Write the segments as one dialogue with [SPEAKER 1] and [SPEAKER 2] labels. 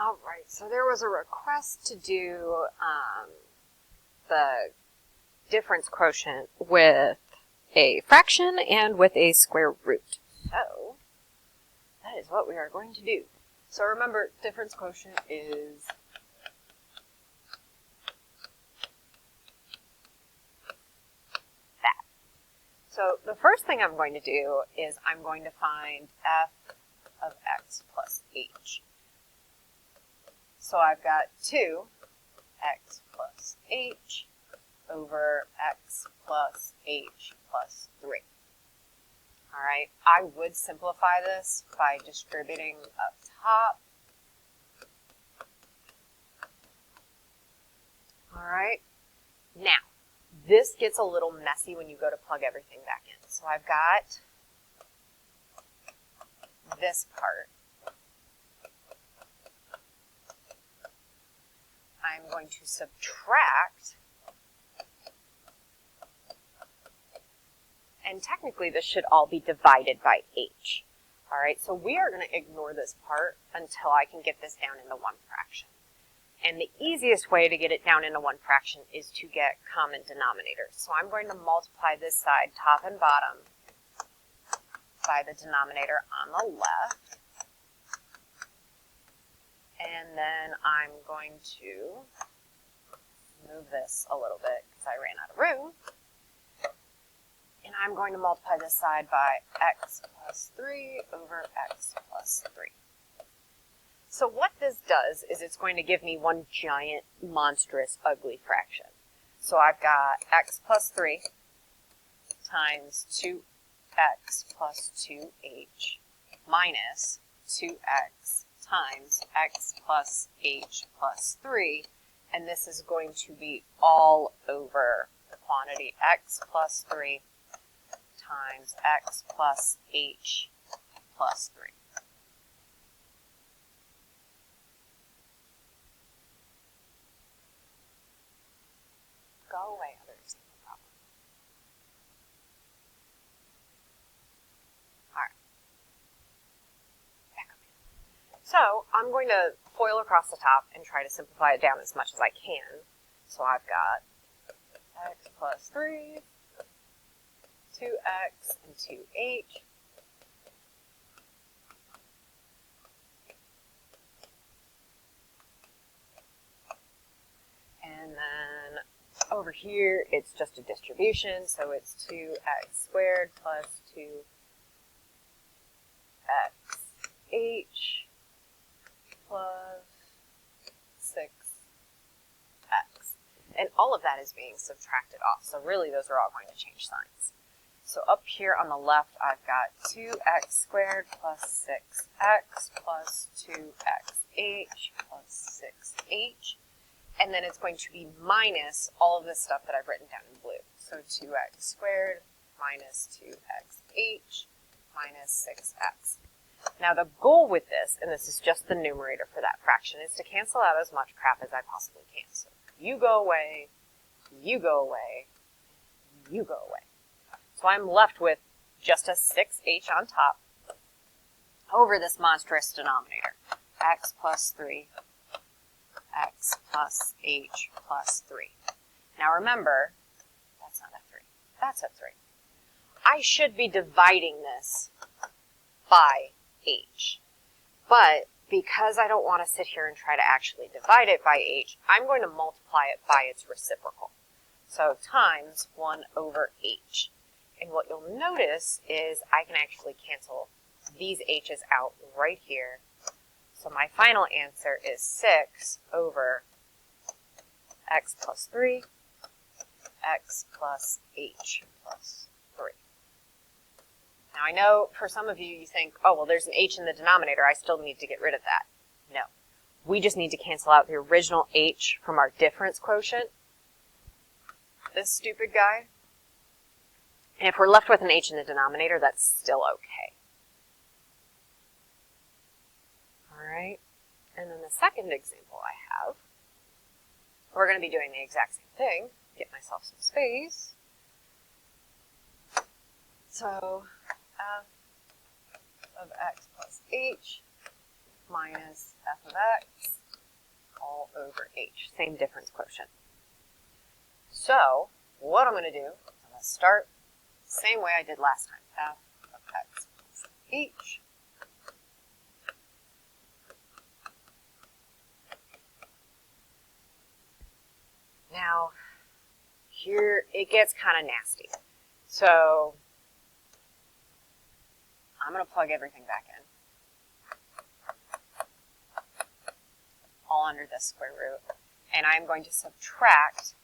[SPEAKER 1] All right, so there was a request to do the difference quotient with a fraction and with a square root. So that is what we are going to do.
[SPEAKER 2] So remember, difference quotient is
[SPEAKER 1] that. So the first thing I'm going to do is I'm going to find f of x plus h. So I've got 2x plus h over x plus h plus 3. All right, I would simplify this by distributing up top. All right, now this gets a little messy when you go to plug everything back in. So I've got this part. I'm going to subtract, and technically this should all be divided by h. All right, so we are going to ignore this part until I can get this down into one fraction. And the easiest way to get it down into one fraction is to get common denominators. So I'm going to multiply this side, top and bottom, by the denominator on the left. And then I'm going to move this a little bit because I ran out of room. And I'm going to multiply this side by x plus 3 over x plus 3. So what this does is it's going to give me one giant, monstrous, ugly fraction. So I've got x plus 3 times 2x plus 2h minus 2x times x plus h plus 3, and this is going to be all over the quantity x plus 3 times x plus h plus 3. Go away, others, no problem. All right. Back up here. So I'm going to FOIL across the top and try to simplify it down as much as I can. So I've got x plus 3, 2x, and 2h. And then over here, it's just a distribution, so it's 2x squared plus 2xh plus 6x. And all of that is being subtracted off, so really those are all going to change signs. So up here on the left, I've got 2x squared plus 6x plus 2xh plus 6h. And then it's going to be minus all of this stuff that I've written down in blue. So 2x squared minus 2xh minus 6x. Now the goal with this, and this is just the numerator for that fraction, is to cancel out as much crap as I possibly can. So you go away, you go away, you go away. So I'm left with just a 6h on top over this monstrous denominator, x plus 3, x plus h plus 3. Now remember, that's not a 3, that's a 3. I should be dividing this by h, but because I don't want to sit here and try to actually divide it by h, I'm going to multiply it by its reciprocal. So times 1 over h. And what you'll notice is I can actually cancel these h's out right here. So my final answer is 6 over x plus 3, x plus h plus 3. Now I know for some of you, you think, oh, well, there's an h in the denominator. I still need to get rid of that. No. We just need to cancel out the original h from our difference quotient. This stupid guy. And if we're left with an h in the denominator, that's still okay. All right. And then the second example I have, we're going to be doing the exact same thing. Get myself some space. So f of x plus h minus f of x over h. Same difference quotient. So what I'm going to do is I'm going to start the same way I did last time. F of x plus h. Now, here it gets kind of nasty. So I'm going to plug everything back in. All under this square root. And I'm going to subtract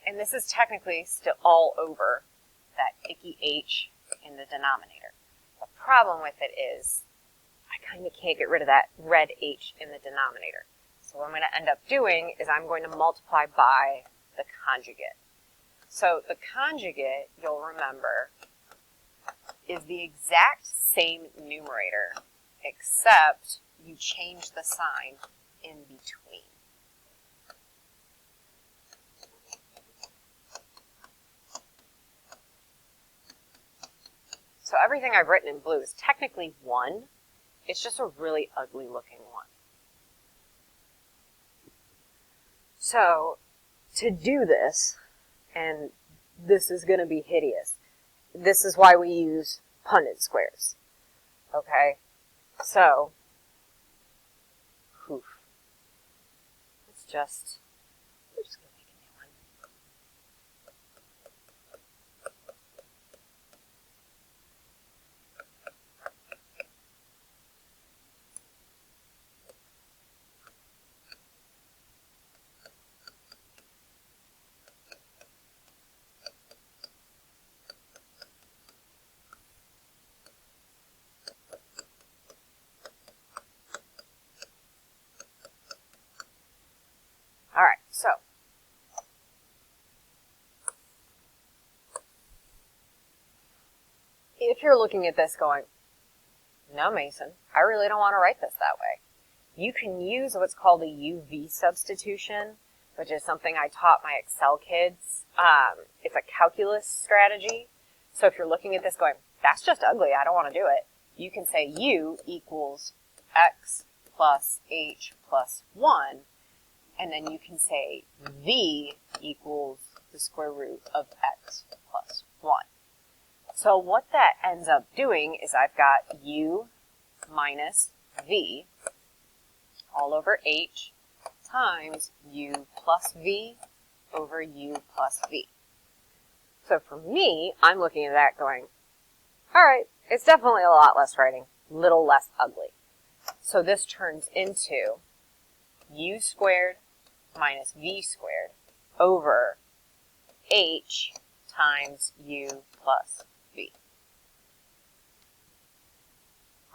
[SPEAKER 1] and this is technically still all over that icky h in the denominator. The problem with it is I kind of can't get rid of that red h in the denominator. So what I'm going to end up doing is I'm going to multiply by the conjugate. So the conjugate, you'll remember, is the exact same numerator, except you change the sign in between. So everything I've written in blue is technically 1. It's just a really ugly looking 1. So to do this, and this is going to be hideous, this is why we use Punnett squares. Okay? So, we're just going to make a new one. All right, so if you're looking at this going, no, Mason, I really don't want to write this that way, you can use what's called a UV substitution, which is something I taught my Excel kids. It's a calculus strategy. So if you're looking at this going, that's just ugly, I don't want to do it, you can say U equals x plus h plus 1. And then you can say v equals the square root of x plus 1. So what that ends up doing is I've got u minus v all over h times u plus v over u plus v. So for me, I'm looking at that going, all right, it's definitely a lot less writing, little less ugly. So this turns into u squared minus v squared over h times u plus v.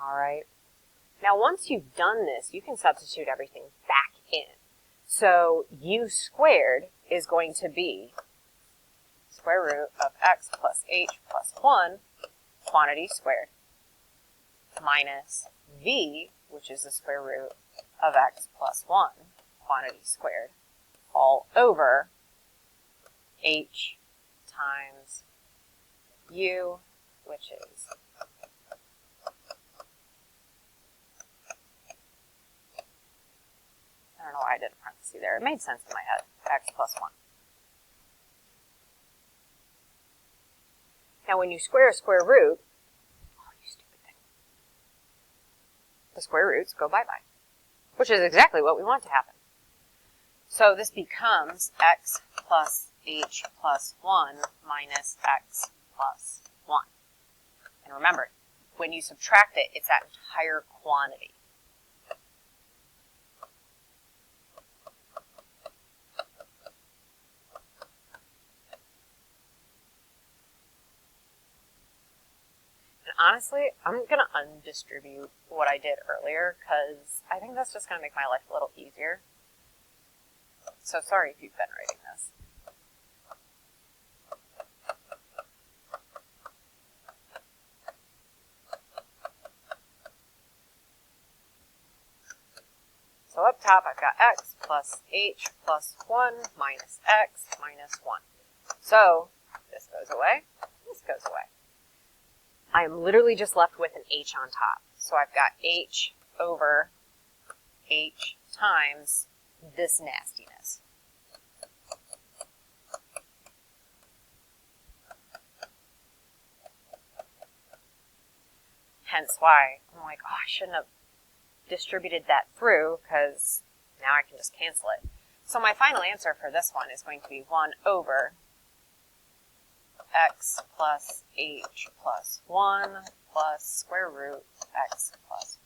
[SPEAKER 1] All right. Now, once you've done this, you can substitute everything back in. So u squared is going to be square root of x plus h plus 1, quantity squared, minus v, which is the square root of x plus 1, quantity squared, all over h times u, which is I don't know why I did a parenthesis there. It made sense in my head. X plus 1. Now when you square a square root, oh, you stupid thing, the square roots go bye-bye, which is exactly what we want to happen. So this becomes x plus h plus 1 minus x plus 1. And remember, when you subtract it, it's that entire quantity. And honestly, I'm going to undistribute what I did earlier because I think that's just going to make my life a little easier. So sorry if you've been writing this. So up top, I've got x plus h plus 1 minus x minus 1. So this goes away, this goes away. I am literally just left with an h on top. So I've got h over h times this nastiness. Hence why I'm like, oh, I shouldn't have distributed that through, because now I can just cancel it. So my final answer for this one is going to be 1 over x plus h plus 1 plus square root x plus